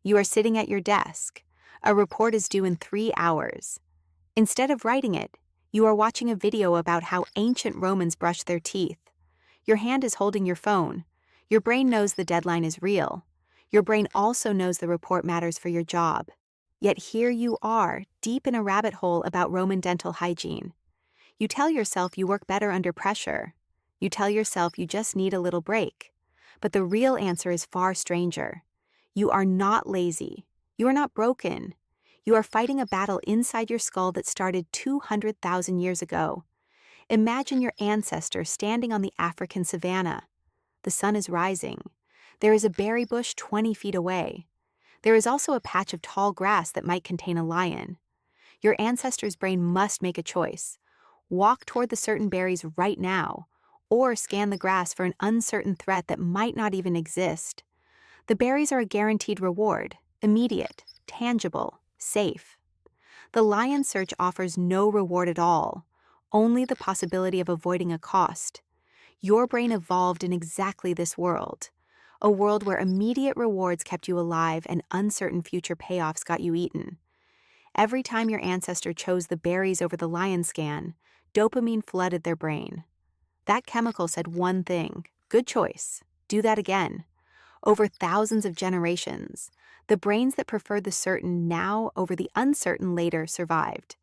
You are sitting at your desk. A report is due in 3 hours. Instead of writing it, you are watching a video about how ancient Romans brushed their teeth. Your hand is holding your phone. Your brain knows the deadline is real. Your brain also knows the report matters for your job. Yet here you are, deep in a rabbit hole about Roman dental hygiene. You tell yourself you work better under pressure. You tell yourself you just need a little break. But the real answer is far stranger. You are not lazy. You are not broken. You are fighting a battle inside your skull that started 200,000 years ago. Imagine your ancestor standing on the African savanna. The sun is rising. There is a berry bush 20 feet away. There is also a patch of tall grass that might contain a lion. Your ancestor's brain must make a choice. Walk toward the certain berries right now, or scan the grass for an uncertain threat that might not even exist. The berries are a guaranteed reward, immediate, tangible, safe. The lion search offers no reward at all, only the possibility of avoiding a cost. Your brain evolved in exactly this world, a world where immediate rewards kept you alive and uncertain future payoffs got you eaten. Every time your ancestor chose the berries over the lion scan, dopamine flooded their brain. That chemical said one thing: good choice, do that again. Over thousands of generations, the brains that preferred the certain now over the uncertain later survived.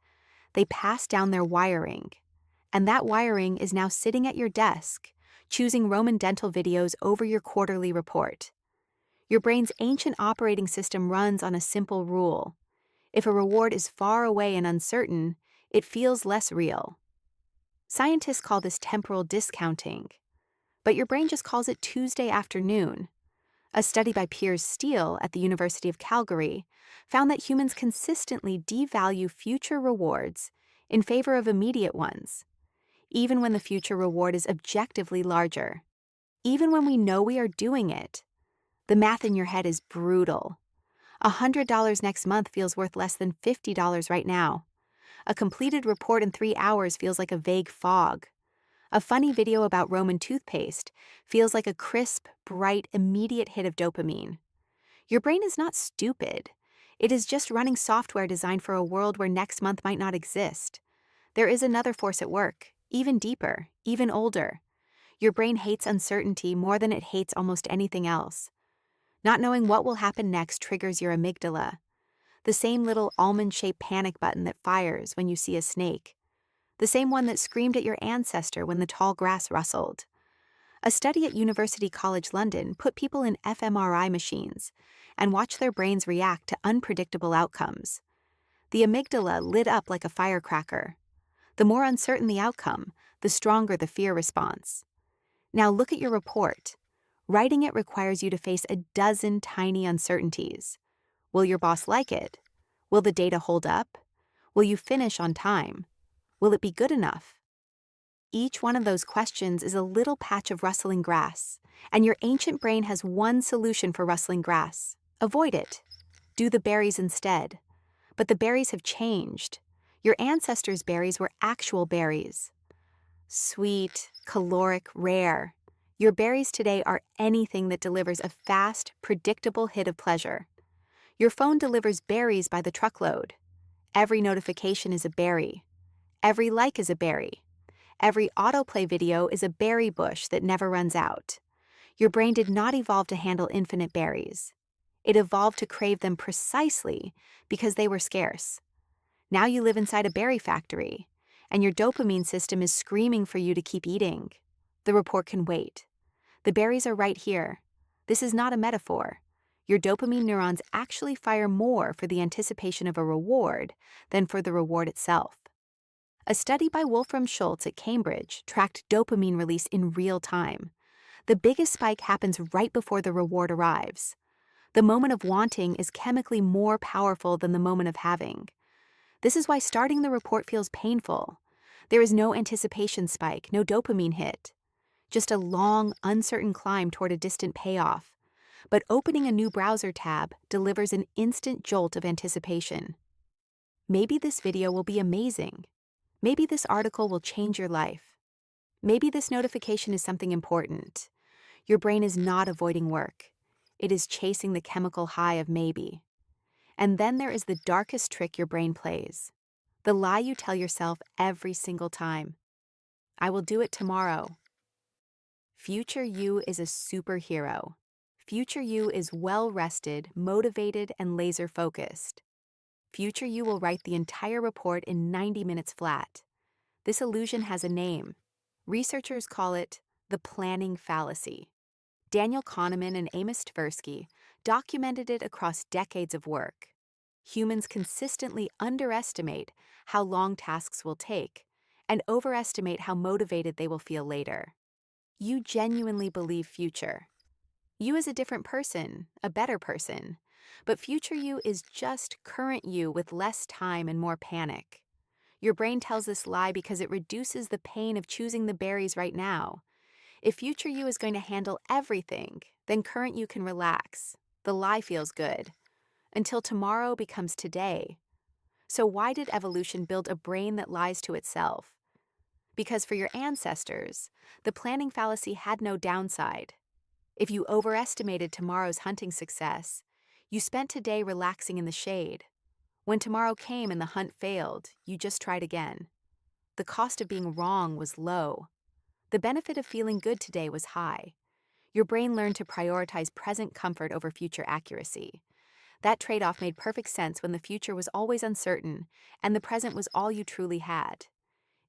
They passed down their wiring, and that wiring is now sitting at your desk, choosing Roman dental videos over your quarterly report. Your brain's ancient operating system runs on a simple rule. If a reward is far away and uncertain, it feels less real. Scientists call this temporal discounting, but your brain just calls it Tuesday afternoon. A study by Piers Steele at the University of Calgary found that humans consistently devalue future rewards in favor of immediate ones, even when the future reward is objectively larger. Even when we know we are doing it, the math in your head is brutal. $100 next month feels worth less than $50 right now. A completed report in 3 hours feels like a vague fog. A funny video about Roman toothpaste feels like a crisp, bright, immediate hit of dopamine. Your brain is not stupid. It is just running software designed for a world where next month might not exist. There is another force at work, even deeper, even older. Your brain hates uncertainty more than it hates almost anything else. Not knowing what will happen next triggers your amygdala, the same little almond-shaped panic button that fires when you see a snake. The same one that screamed at your ancestor when the tall grass rustled. A study at University College London put people in fMRI machines and watched their brains react to unpredictable outcomes. The amygdala lit up like a firecracker. The more uncertain the outcome, the stronger the fear response. Now look at your report. Writing it requires you to face a dozen tiny uncertainties. Will your boss like it? Will the data hold up? Will you finish on time? Will it be good enough? Each one of those questions is a little patch of rustling grass, and your ancient brain has one solution for rustling grass. Avoid it. Do the berries instead. But the berries have changed. Your ancestors' berries were actual berries. Sweet, caloric, rare. Your berries today are anything that delivers a fast, predictable hit of pleasure. Your phone delivers berries by the truckload. Every notification is a berry. Every like is a berry. Every autoplay video is a berry bush that never runs out. Your brain did not evolve to handle infinite berries. It evolved to crave them precisely because they were scarce. Now you live inside a berry factory, and your dopamine system is screaming for you to keep eating. The report can wait. The berries are right here. This is not a metaphor. Your dopamine neurons actually fire more for the anticipation of a reward than for the reward itself. A study by Wolfram Schultz at Cambridge tracked dopamine release in real time. The biggest spike happens right before the reward arrives. The moment of wanting is chemically more powerful than the moment of having. This is why starting the report feels painful. There is no anticipation spike, no dopamine hit. Just a long, uncertain climb toward a distant payoff. But opening a new browser tab delivers an instant jolt of anticipation. Maybe this video will be amazing. Maybe this article will change your life. Maybe this notification is something important. Your brain is not avoiding work. It is chasing the chemical high of maybe. And then there is the darkest trick your brain plays. The lie you tell yourself every single time. I will do it tomorrow. Future you is a superhero. Future you is well-rested, motivated, and laser-focused. Future you will write the entire report in 90 minutes flat. This illusion has a name. Researchers call it the planning fallacy. Daniel Kahneman and Amos Tversky documented it across decades of work. Humans consistently underestimate how long tasks will take and overestimate how motivated they will feel later. You genuinely believe future. You is a different person, a better person, but future you is just current you with less time and more panic. Your brain tells this lie because it reduces the pain of choosing the berries right now. If future you is going to handle everything, then current you can relax. The lie feels good. Until tomorrow becomes today. So why did evolution build a brain that lies to itself? Because for your ancestors, the planning fallacy had no downside. If you overestimated tomorrow's hunting success, you spent today relaxing in the shade. When tomorrow came and the hunt failed, you just tried again. The cost of being wrong was low. The benefit of feeling good today was high. Your brain learned to prioritize present comfort over future accuracy. That trade-off made perfect sense when the future was always uncertain and the present was all you truly had.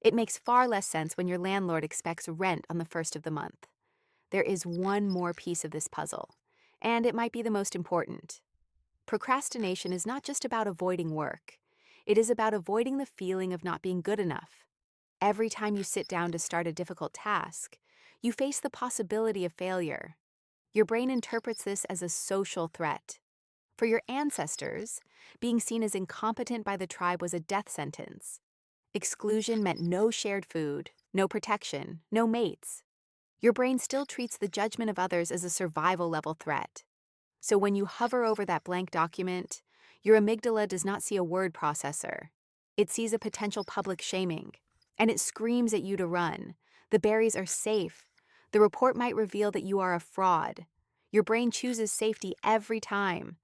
It makes far less sense when your landlord expects rent on the first of the month. There is one more piece of this puzzle, and it might be the most important. Procrastination is not just about avoiding work. It is about avoiding the feeling of not being good enough. Every time you sit down to start a difficult task, you face the possibility of failure. Your brain interprets this as a social threat. For your ancestors, being seen as incompetent by the tribe was a death sentence. Exclusion meant no shared food, no protection, no mates. Your brain still treats the judgment of others as a survival-level threat. So when you hover over that blank document, your amygdala does not see a word processor. It sees a potential public shaming, and it screams at you to run. The berries are safe. The report might reveal that you are a fraud. Your brain chooses safety every time.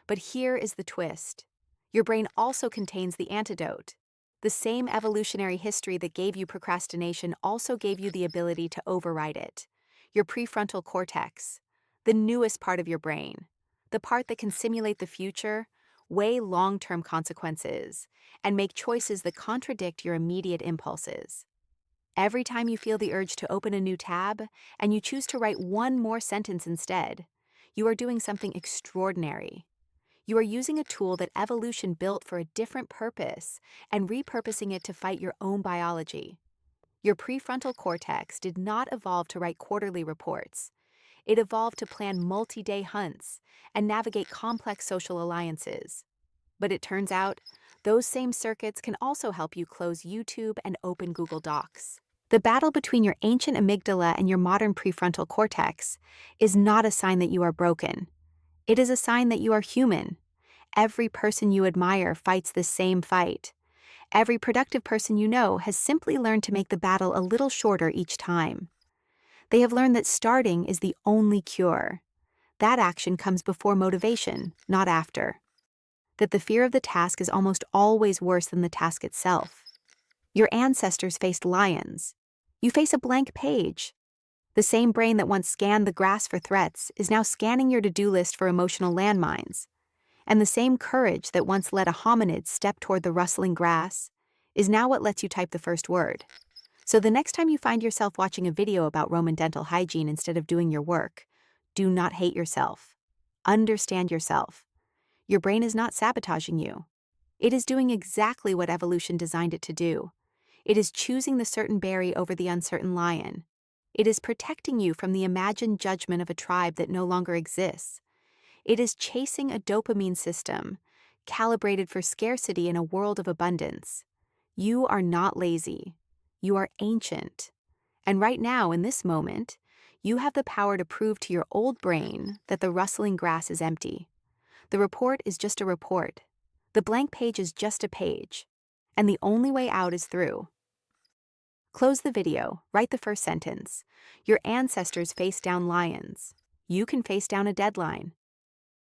But here is the twist. Your brain also contains the antidote. The same evolutionary history that gave you procrastination also gave you the ability to override it. Your prefrontal cortex, the newest part of your brain, the part that can simulate the future, weigh long-term consequences, and make choices that contradict your immediate impulses. Every time you feel the urge to open a new tab, and you choose to write one more sentence instead, you are doing something extraordinary. You are using a tool that evolution built for a different purpose and repurposing it to fight your own biology. Your prefrontal cortex did not evolve to write quarterly reports. It evolved to plan multi-day hunts and navigate complex social alliances. But it turns out, those same circuits can also help you close YouTube and open Google Docs. The battle between your ancient amygdala and your modern prefrontal cortex is not a sign that you are broken. It is a sign that you are human. Every person you admire fights the same fight. Every productive person you know has simply learned to make the battle a little shorter each time. They have learned that starting is the only cure. That action comes before motivation, not after. That the fear of the task is almost always worse than the task itself. Your ancestors faced lions. You face a blank page. The same brain that once scanned the grass for threats is now scanning your to-do list for emotional landmines. And the same courage that once let a hominid step toward the rustling grass is now what lets you type the first word. So the next time you find yourself watching a video about Roman dental hygiene instead of doing your work, do not hate yourself. Understand yourself. Your brain is not sabotaging you. It is doing exactly what evolution designed it to do. It is choosing the certain berry over the uncertain lion. It is protecting you from the imagined judgment of a tribe that no longer exists. It is chasing a dopamine system, calibrated for scarcity in a world of abundance. You are not lazy. You are ancient. And right now, in this moment, you have the power to prove to your old brain that the rustling grass is empty. The report is just a report. The blank page is just a page. And the only way out is through. Close the video, write the first sentence. Your ancestors faced down lions. you can face down a deadline.